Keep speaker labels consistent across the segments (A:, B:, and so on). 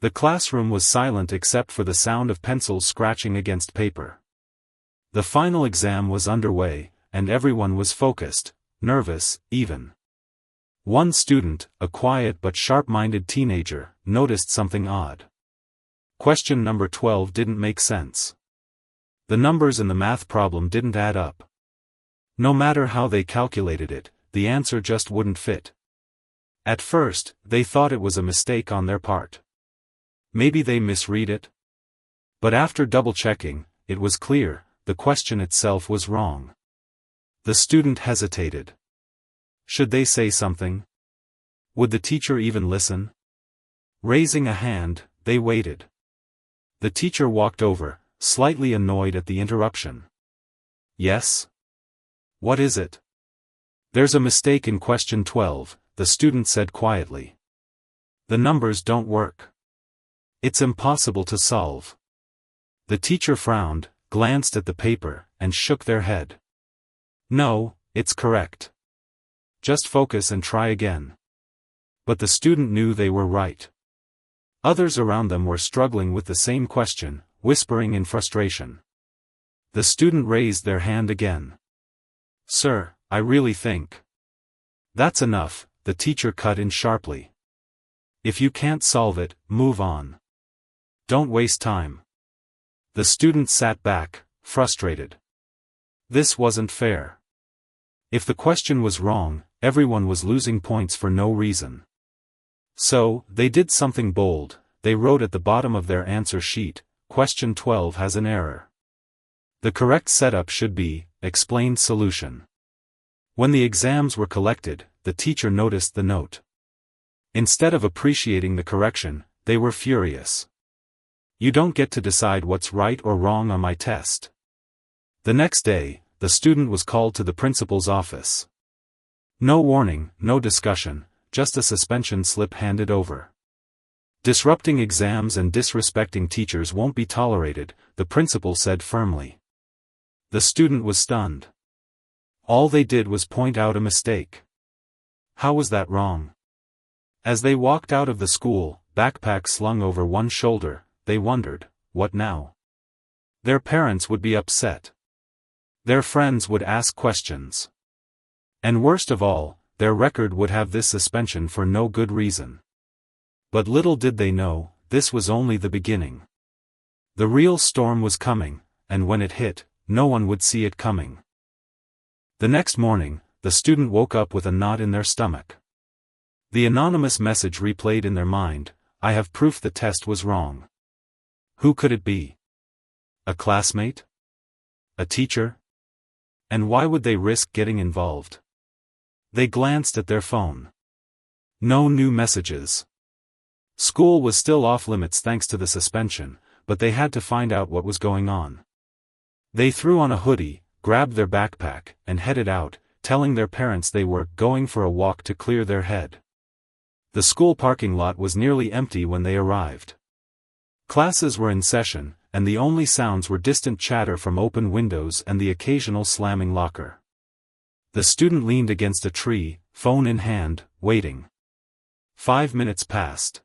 A: The classroom was silent except for the sound of pencils scratching against paper. The final exam was underway, and everyone was focused, nervous, even. One student, a quiet but sharp-minded teenager, noticed something odd. Question number 12 didn't make sense. The numbers in the math problem didn't add up. No matter how they calculated it, the answer just wouldn't fit. At first, they thought it was a mistake on their part. Maybe they misread it? But after double-checking, it was clear, the question itself was wrong. The student hesitated. Should they say something? Would the teacher even listen? Raising a hand, they waited. The teacher walked over, slightly annoyed at the interruption. Yes? What is it? There's a mistake in question 12, the student said quietly. The numbers don't work. It's impossible to solve. The teacher frowned, glanced at the paper, and shook their head. No, it's correct. Just focus and try again. But the student knew they were right. Others around them were struggling with the same question, whispering in frustration. The student raised their hand again. Sir, I really think. That's enough, the teacher cut in sharply. If you can't solve it, move on. Don't waste time. The student sat back, frustrated. This wasn't fair. If the question was wrong, everyone was losing points for no reason. So, they did something bold. They wrote at the bottom of their answer sheet, question 12 has an error. The correct setup should be, explained solution. When the exams were collected, the teacher noticed the note. Instead of appreciating the correction, they were furious. You don't get to decide what's right or wrong on my test. The next day, the student was called to the principal's office. No warning, no discussion, just a suspension slip handed over. Disrupting exams and disrespecting teachers won't be tolerated, the principal said firmly. The student was stunned. All they did was point out a mistake. How was that wrong? As they walked out of the school, backpack slung over one shoulder, they wondered, what now? Their parents would be upset. Their friends would ask questions. And worst of all, their record would have this suspension for no good reason. But little did they know, this was only the beginning. The real storm was coming, and when it hit, no one would see it coming. The next morning, the student woke up with a knot in their stomach. The anonymous message replayed in their mind, I have proof the test was wrong. Who could it be? A classmate? A teacher? And why would they risk getting involved? They glanced at their phone. No new messages. School was still off limits thanks to the suspension, but they had to find out what was going on. They threw on a hoodie, grabbed their backpack, and headed out, telling their parents they were going for a walk to clear their head. The school parking lot was nearly empty when they arrived. Classes were in session, and the only sounds were distant chatter from open windows and the occasional slamming locker. The student leaned against a tree, phone in hand, waiting. 5 minutes passed.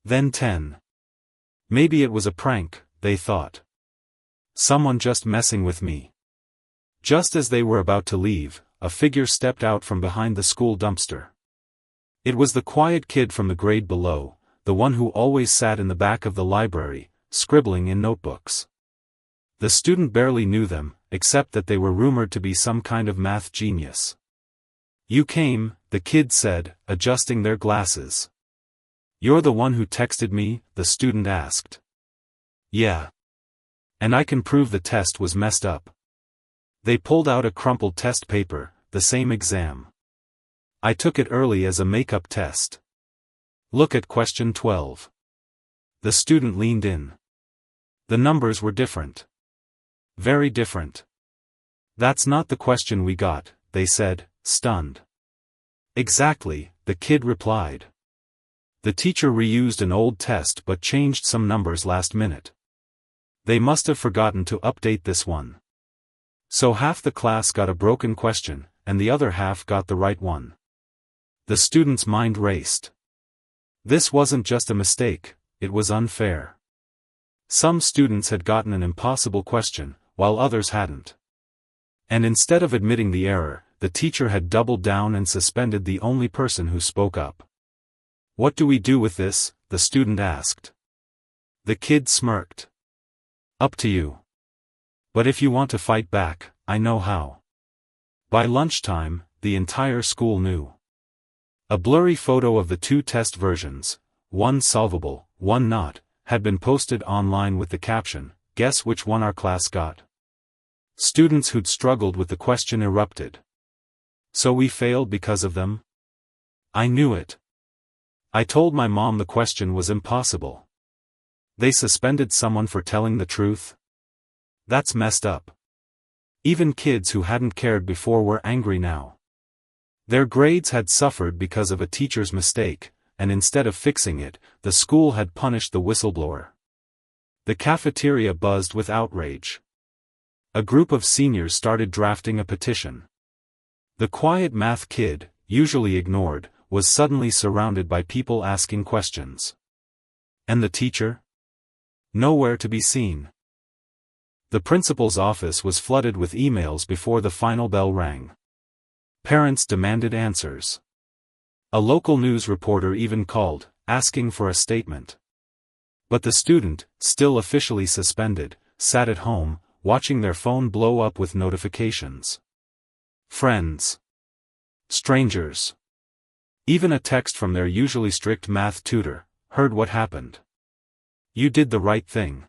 A: Then 10. Maybe it was a prank, they thought. Someone just messing with me. Just as they were about to leave, a figure stepped out from behind the school dumpster. It was the quiet kid from the grade below, the one who always sat in the back of the library, scribbling in notebooks. The student barely knew them, except that they were rumored to be some kind of math genius. You came, the kid said, adjusting their glasses. You're the one who texted me, the student asked. Yeah. And I can prove the test was messed up. They pulled out a crumpled test paper, the same exam. I took it early as a makeup test. Look at question 12. The student leaned in. The numbers were different. Very different. That's not the question we got, they said, stunned. Exactly, the kid replied. The teacher reused an old test but changed some numbers last minute. They must have forgotten to update this one. So half the class got a broken question, and the other half got the right one. The student's mind raced. This wasn't just a mistake, it was unfair. Some students had gotten an impossible question, while others hadn't. And instead of admitting the error, the teacher had doubled down and suspended the only person who spoke up. "What do we do with this?" the student asked. The kid smirked. "Up to you. But if you want to fight back, I know how." By lunchtime, the entire school knew. A blurry photo of the two test versions, one solvable, one not, had been posted online with the caption, "Guess which one our class got?" Students who'd struggled with the question erupted. "So we failed because of them?" "I knew it. I told my mom the question was impossible." "They suspended someone for telling the truth? That's messed up." Even kids who hadn't cared before were angry now. Their grades had suffered because of a teacher's mistake, and instead of fixing it, the school had punished the whistleblower. The cafeteria buzzed with outrage. A group of seniors started drafting a petition. The quiet math kid, usually ignored, was suddenly surrounded by people asking questions. And the teacher? Nowhere to be seen. The principal's office was flooded with emails before the final bell rang. Parents demanded answers. A local news reporter even called, asking for a statement. But the student, still officially suspended, sat at home, watching their phone blow up with notifications. Friends. Strangers. Even a text from their usually strict math tutor, heard what happened. "You did the right thing."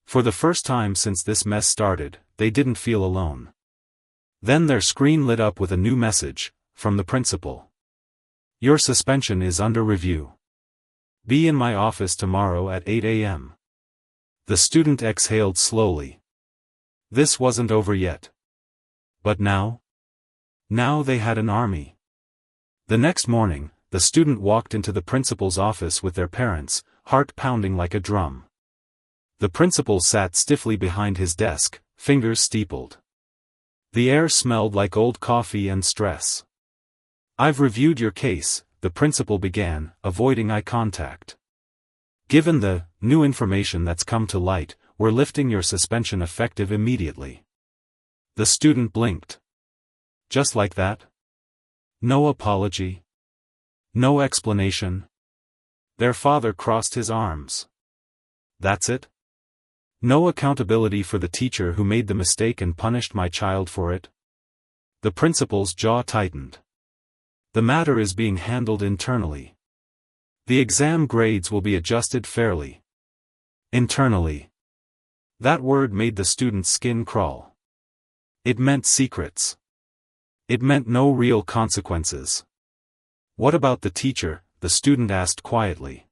A: For the first time since this mess started, they didn't feel alone. Then their screen lit up with a new message, from the principal. "Your suspension is under review. Be in my office tomorrow at 8 a.m. The student exhaled slowly. This wasn't over yet. But now? Now they had an army. The next morning, the student walked into the principal's office with their parents, heart pounding like a drum. The principal sat stiffly behind his desk, fingers steepled. The air smelled like old coffee and stress. "I've reviewed your case," the principal began, avoiding eye contact. "Given the new information that's come to light, we're lifting your suspension effective immediately." The student blinked. Just like that? No apology? No explanation? Their father crossed his arms. That's it? No accountability for the teacher who made the mistake and punished my child for it? The principal's jaw tightened. "The matter is being handled internally. The exam grades will be adjusted fairly." Internally. That word made the student's skin crawl. It meant secrets. It meant no real consequences. "What about the teacher?" the student asked quietly.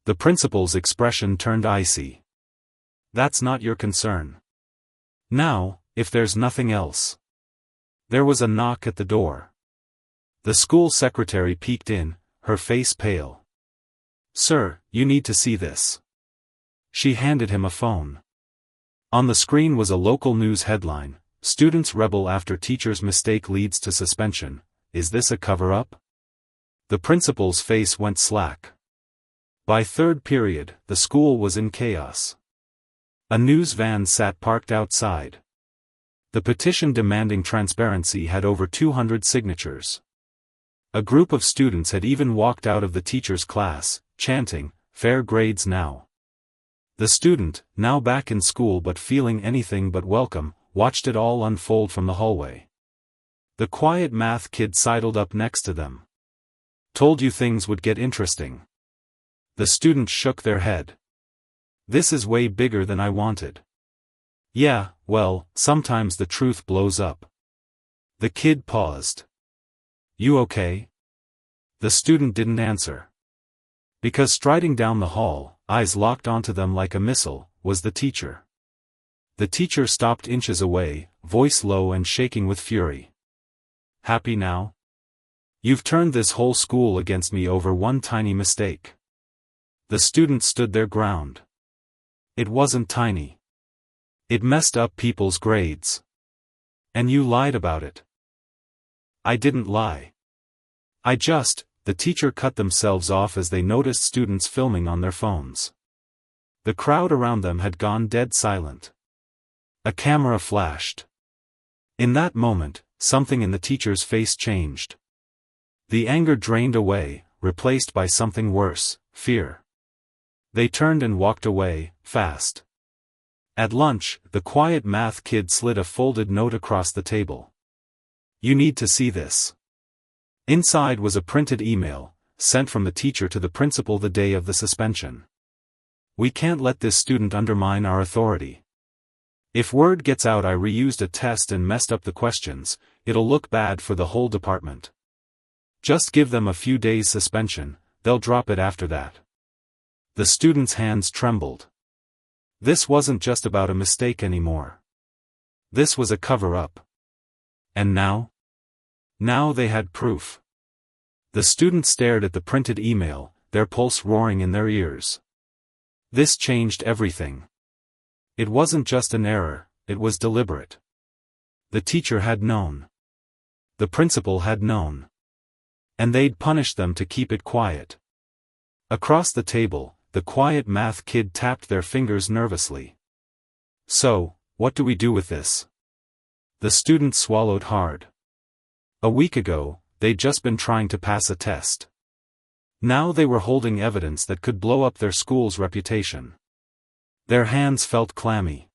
A: The principal's expression turned icy. "That's not your concern. Now, if there's nothing else." There was a knock at the door. The school secretary peeked in, her face pale. "Sir, you need to see this." She handed him a phone. On the screen was a local news headline, "Students rebel after teacher's mistake leads to suspension. Is this a cover-up?" The principal's face went slack. By third period, the school was in chaos. A news van sat parked outside. The petition demanding transparency had over 200 signatures. A group of students had even walked out of the teacher's class, chanting, "Fair grades now." The student, now back in school but feeling anything but welcome, watched it all unfold from the hallway. The quiet math kid sidled up next to them. "Told you things would get interesting." The students shook their head. "This is way bigger than I wanted." "Yeah, well, sometimes the truth blows up." The kid paused. "You okay?" The student didn't answer. Because striding down the hall, eyes locked onto them like a missile, was the teacher. The teacher stopped inches away, voice low and shaking with fury. "Happy now? You've turned this whole school against me over one tiny mistake." The student stood their ground. "It wasn't tiny. It messed up people's grades. And you lied about it." "I didn't lie. I just the teacher cut themselves off as they noticed students filming on their phones. The crowd around them had gone dead silent. A camera flashed. In that moment, something in the teacher's face changed. The anger drained away, replaced by something worse, fear. They turned and walked away, fast. At lunch, the quiet math kid slid a folded note across the table. "You need to see this." Inside was a printed email, sent from the teacher to the principal the day of the suspension. "We can't let this student undermine our authority. If word gets out I reused a test and messed up the questions, it'll look bad for the whole department. Just give them a few days suspension, they'll drop it after that." The students' hands trembled. This wasn't just about a mistake anymore. This was a cover-up. And now? Now they had proof. The students stared at the printed email, their pulse roaring in their ears. This changed everything. It wasn't just an error, it was deliberate. The teacher had known. The principal had known. And they'd punished them to keep it quiet. Across the table, the quiet math kid tapped their fingers nervously. "So, what do we do with this?" The students swallowed hard. A week ago, they'd just been trying to pass a test. Now they were holding evidence that could blow up their school's reputation. Their hands felt clammy.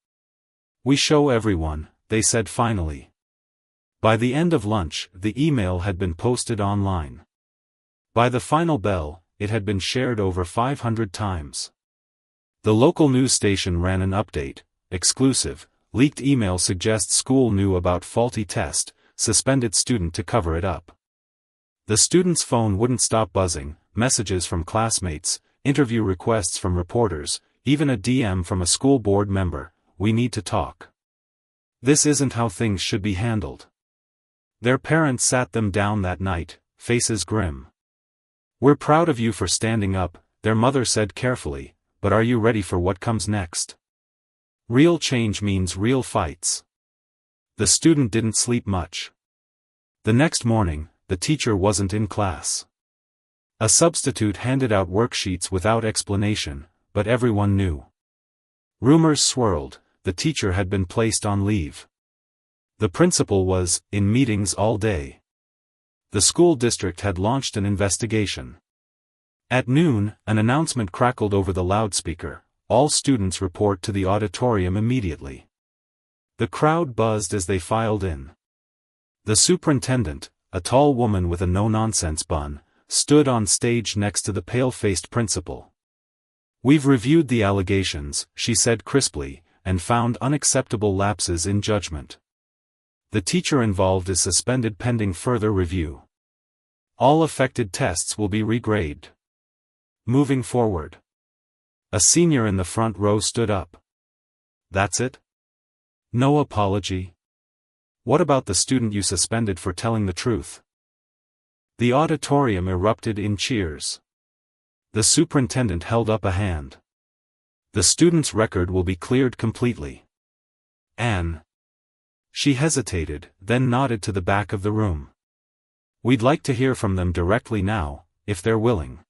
A: "We show everyone," they said finally. By the end of lunch, the email had been posted online. By the final bell, it had been shared over 500 times. The local news station ran an update, exclusive, leaked email suggests school knew about faulty test, suspended student to cover it up. The student's phone wouldn't stop buzzing, messages from classmates, interview requests from reporters, even a DM from a school board member, "We need to talk. This isn't how things should be handled." Their parents sat them down that night, faces grim. "We're proud of you for standing up," their mother said carefully, "but are you ready for what comes next? Real change means real fights." The student didn't sleep much. The next morning, the teacher wasn't in class. A substitute handed out worksheets without explanation, but everyone knew. Rumors swirled, the teacher had been placed on leave. The principal was in meetings all day. The school district had launched an investigation. At noon, an announcement crackled over the loudspeaker: "All students report to the auditorium immediately." The crowd buzzed as they filed in. The superintendent, a tall woman with a no-nonsense bun, stood on stage next to the pale-faced principal. "We've reviewed the allegations," she said crisply, "and found unacceptable lapses in judgment. The teacher involved is suspended pending further review. All affected tests will be regraded. Moving forward." A senior in the front row stood up. "That's it? No apology? What about the student you suspended for telling the truth?" The auditorium erupted in cheers. The superintendent held up a hand. "The student's record will be cleared completely. Anne." She hesitated, then nodded to the back of the room. "We'd like to hear from them directly now, if they're willing."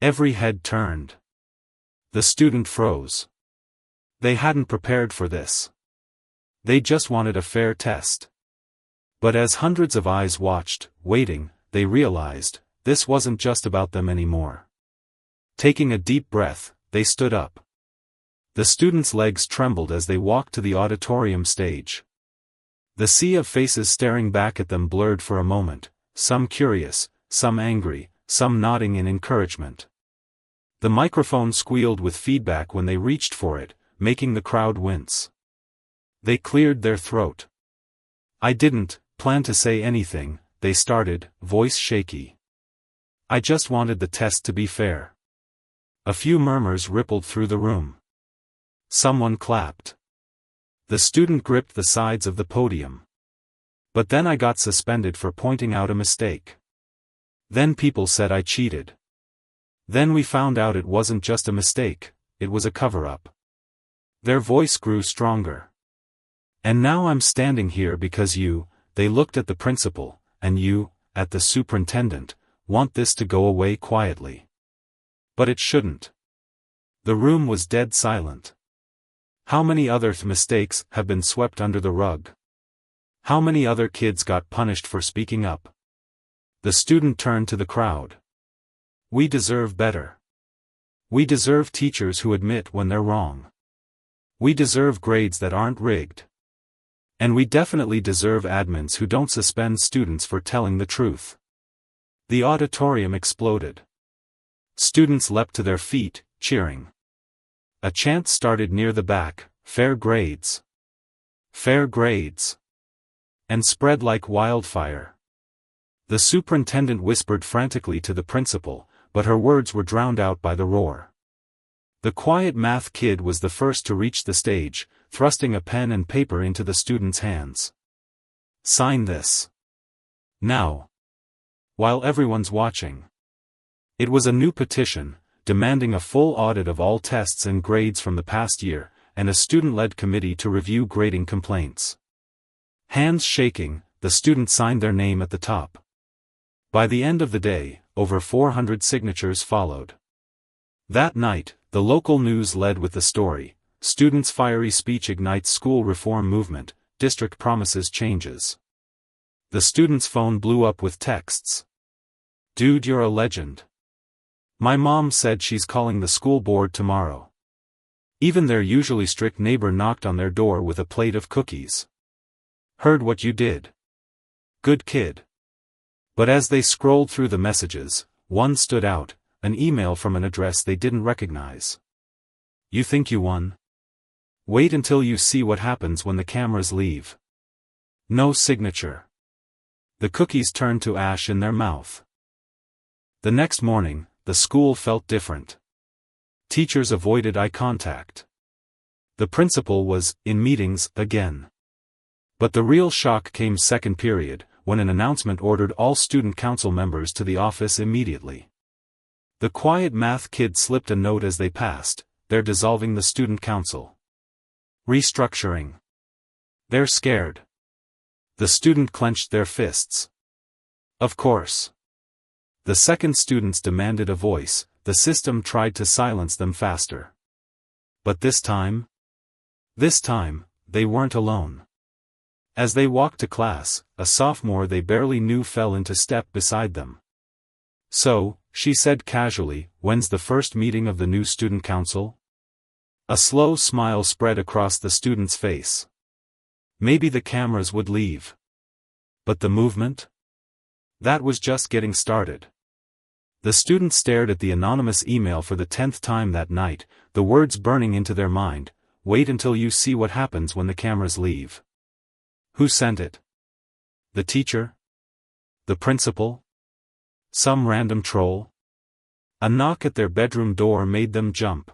A: Every head turned. The student froze. They hadn't prepared for this. They just wanted a fair test. But as hundreds of eyes watched, waiting, they realized, this wasn't just about them anymore. Taking a deep breath, they stood up. The students' legs trembled as they walked to the auditorium stage. The sea of faces staring back at them blurred for a moment, some curious, some angry, some nodding in encouragement. The microphone squealed with feedback when they reached for it, making the crowd wince. They cleared their throat. "I didn't plan to say anything," they started, voice shaky. "I just wanted the test to be fair." A few murmurs rippled through the room. Someone clapped. The student gripped the sides of the podium. "But then I got suspended for pointing out a mistake. Then people said I cheated. Then we found out it wasn't just a mistake, it was a cover-up." Their voice grew stronger. "And now I'm standing here because you," they looked at the principal, "and you, at the superintendent, want this to go away quietly. But it shouldn't. The room was dead silent. How many other mistakes have been swept under the rug? How many other kids got punished for speaking up? The student turned to the crowd. We deserve better. We deserve teachers who admit when they're wrong. We deserve grades that aren't rigged. And we definitely deserve admins who don't suspend students for telling the truth. The auditorium exploded. Students leapt to their feet, cheering. A chant started near the back, "Fair grades. Fair grades." And spread like wildfire. The superintendent whispered frantically to the principal, but her words were drowned out by the roar. The quiet math kid was the first to reach the stage, thrusting a pen and paper into the student's hands. Sign this. Now. While everyone's watching. It was a new petition, demanding a full audit of all tests and grades from the past year, and a student-led committee to review grading complaints. Hands shaking, the students signed their name at the top. By the end of the day, over 400 signatures followed. That night, the local news led with the story, "Students' Fiery Speech Ignites School Reform Movement, District Promises Changes." The student's phone blew up with texts. "Dude, you're a legend. My mom said she's calling the school board tomorrow." Even their usually strict neighbor knocked on their door with a plate of cookies. "Heard what you did. Good kid." But as they scrolled through the messages, one stood out, an email from an address they didn't recognize. "You think you won? Wait until you see what happens when the cameras leave." No signature. The cookies turned to ash in their mouth. The next morning, the school felt different. Teachers avoided eye contact. The principal was in meetings again. But the real shock came second period, when an announcement ordered all student council members to the office immediately. The quiet math kid slipped a note as they passed, "They're dissolving the student council. Restructuring. They're scared." The student clenched their fists. Of course. The second students demanded a voice, the system tried to silence them faster. But this time, they weren't alone. As they walked to class, a sophomore they barely knew fell into step beside them. "So," she said casually, "when's the first meeting of the new student council?" A slow smile spread across the student's face. Maybe the cameras would leave. But the movement? That was just getting started. The student stared at the anonymous email for the 10th time that night, the words burning into their mind, "Wait until you see what happens when the cameras leave." Who sent it? The teacher? The principal? Some random troll? A knock at their bedroom door made them jump.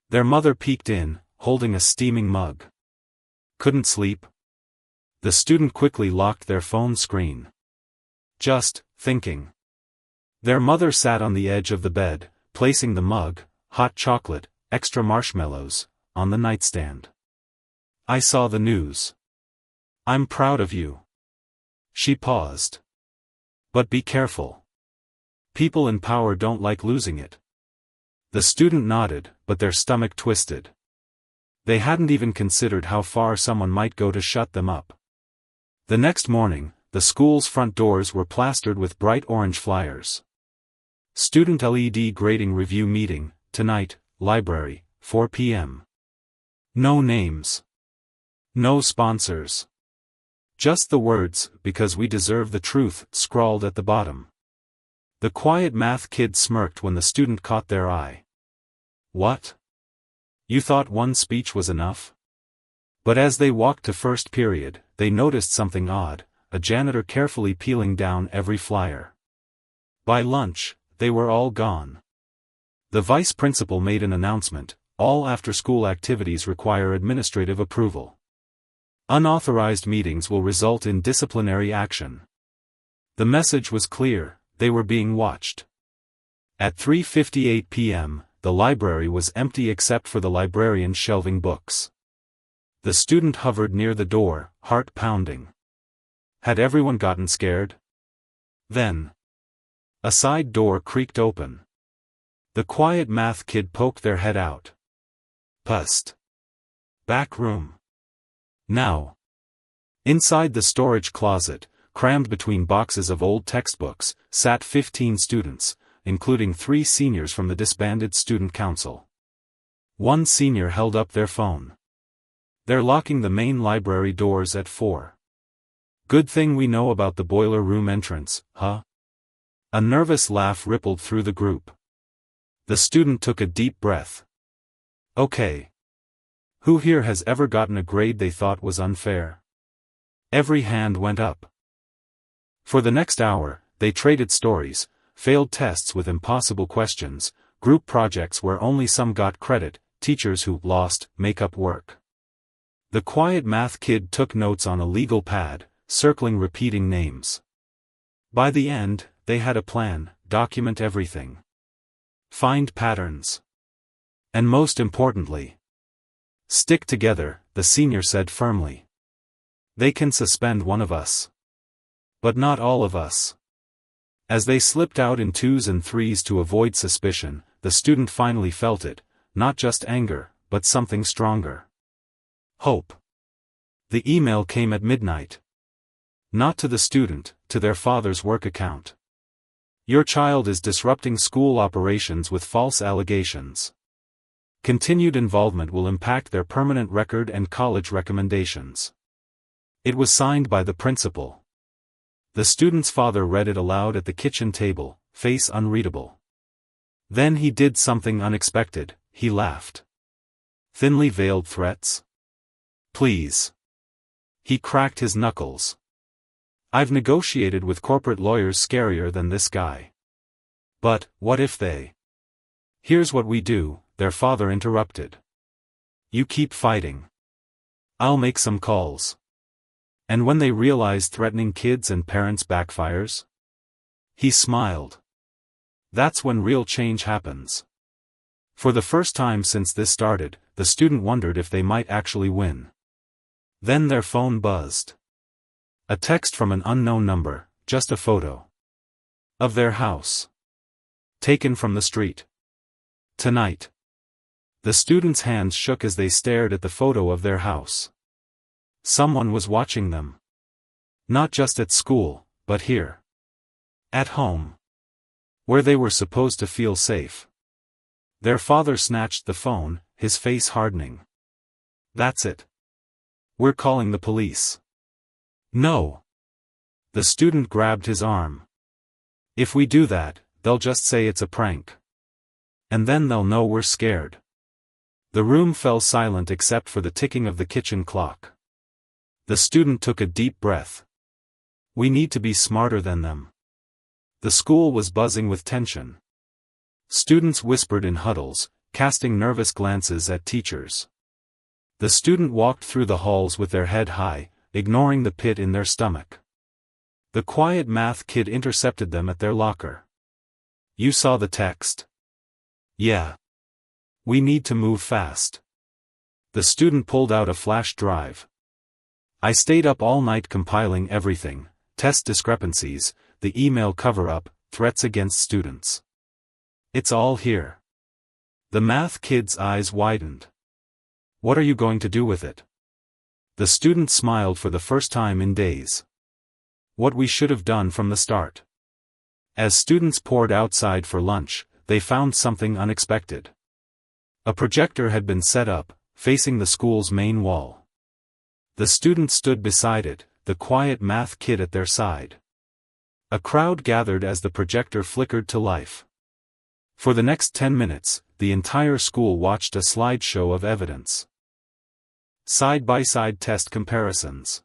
A: Their mother peeked in, holding a steaming mug. Couldn't sleep? The student quickly locked their phone screen. Just thinking. Their mother sat on the edge of the bed, placing the mug, hot chocolate, extra marshmallows, on the nightstand. "I saw the news. I'm proud of you." She paused. "But be careful. People in power don't like losing it." The student nodded, but their stomach twisted. They hadn't even considered how far someone might go to shut them up. The next morning, the school's front doors were plastered with bright orange flyers. Student LED grading review meeting, tonight, library, 4 p.m. No names. No sponsors. Just the words, "Because we deserve the truth," scrawled at the bottom. The quiet math kid smirked when the student caught their eye. "What? You thought one speech was enough?" But as they walked to first period, they noticed something odd, a janitor carefully peeling down every flyer. By lunch, they were all gone. The vice principal made an announcement, "All after-school activities require administrative approval. Unauthorized meetings will result in disciplinary action." The message was clear, they were being watched. At 3:58 p.m., the library was empty except for the librarian shelving books. The student hovered near the door, heart pounding. Had everyone gotten scared? Then. A side door creaked open. The quiet math kid poked their head out. Pust. Back room. Now. Inside the storage closet, crammed between boxes of old textbooks, sat 15 students, including 3 seniors from the disbanded student council. One senior held up their phone. They're locking the main library doors at 4. Good thing we know about the boiler room entrance, huh? A nervous laugh rippled through the group. The student took a deep breath. Okay. Who here has ever gotten a grade they thought was unfair? Every hand went up. For the next hour, they traded stories, failed tests with impossible questions, group projects where only some got credit, teachers who lost make-up work. The quiet math kid took notes on a legal pad, circling repeating names. By the end, they had a plan: document everything. Find patterns. And most importantly, stick together, the senior said firmly. They can suspend one of us. But not all of us. As they slipped out in 2s and 3s to avoid suspicion, the student finally felt it, not just anger, but something stronger. Hope. The email came at midnight. Not to the student, to their father's work account. Your child is disrupting school operations with false allegations. Continued involvement will impact their permanent record and college recommendations. It was signed by the principal. The student's father read it aloud at the kitchen table, face unreadable. Then he did something unexpected, he laughed. Thinly veiled threats? Please. He cracked his knuckles. I've negotiated with corporate lawyers scarier than this guy. But, what if they? Here's what we do, their father interrupted. You keep fighting. I'll make some calls. And when they realize threatening kids and parents backfires? He smiled. That's when real change happens. For the first time since this started, the student wondered if they might actually win. Then their phone buzzed. A text from an unknown number, just a photo. Of their house. Taken from the street. Tonight. The students' hands shook as they stared at the photo of their house. Someone was watching them. Not just at school, but here. At home. Where they were supposed to feel safe. Their father snatched the phone, his face hardening. That's it. We're calling the police. No. The student grabbed his arm. If we do that, they'll just say it's a prank. And then they'll know we're scared. The room fell silent except for the ticking of the kitchen clock. The student took a deep breath. We need to be smarter than them. The school was buzzing with tension. Students whispered in huddles, casting nervous glances at teachers. The student walked through the halls with their head high, ignoring the pit in their stomach. The quiet math kid intercepted them at their locker. You saw the text? Yeah. We need to move fast. The student pulled out a flash drive. I stayed up all night compiling everything, test discrepancies, the email cover-up, threats against students. It's all here. The math kid's eyes widened. What are you going to do with it? The student smiled for the first time in days. What we should have done from the start. As students poured outside for lunch, they found something unexpected. A projector had been set up, facing the school's main wall. The students stood beside it, the quiet math kid at their side. A crowd gathered as the projector flickered to life. For the next 10 minutes, the entire school watched a slideshow of evidence. Side-by-side test comparisons.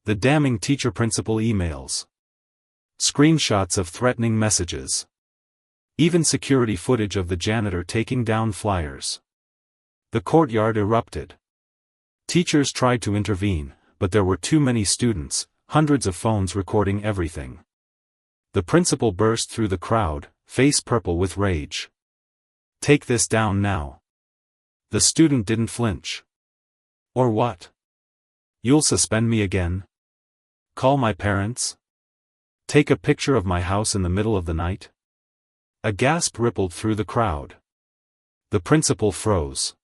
A: The damning teacher-principal emails. Screenshots of threatening messages. Even security footage of the janitor taking down flyers. The courtyard erupted. Teachers tried to intervene, but there were too many students, hundreds of phones recording everything. The principal burst through the crowd, face purple with rage. Take this down now. The student didn't flinch. Or what? You'll suspend me again? Call my parents? Take a picture of my house in the middle of the night? A gasp rippled through the crowd. The principal froze.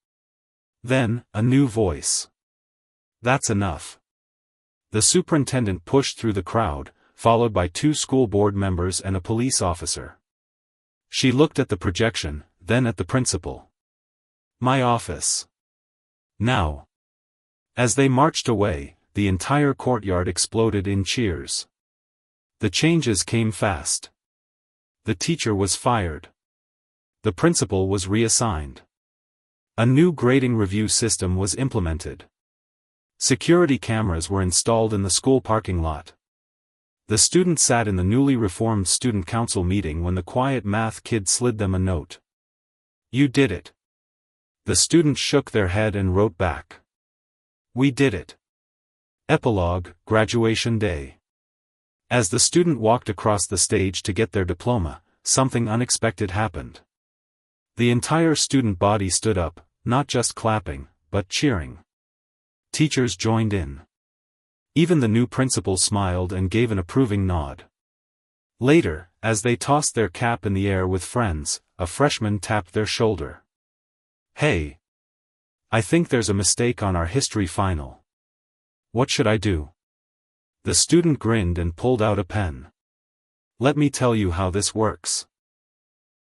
A: Then, a new voice. That's enough. The superintendent pushed through the crowd, followed by 2 school board members and a police officer. She looked at the projection, then at the principal. My office. Now. As they marched away, the entire courtyard exploded in cheers. The changes came fast. The teacher was fired. The principal was reassigned. A new grading review system was implemented. Security cameras were installed in the school parking lot. The students sat in the newly reformed student council meeting when the quiet math kid slid them a note. You did it. The students shook their head and wrote back. We did it. Epilogue, Graduation Day. As the student walked across the stage to get their diploma, something unexpected happened. The entire student body stood up, not just clapping, but cheering. Teachers joined in. Even the new principal smiled and gave an approving nod. Later, as they tossed their cap in the air with friends, a freshman tapped their shoulder. Hey! I think there's a mistake on our history final. What should I do? The student grinned and pulled out a pen. Let me tell you how this works.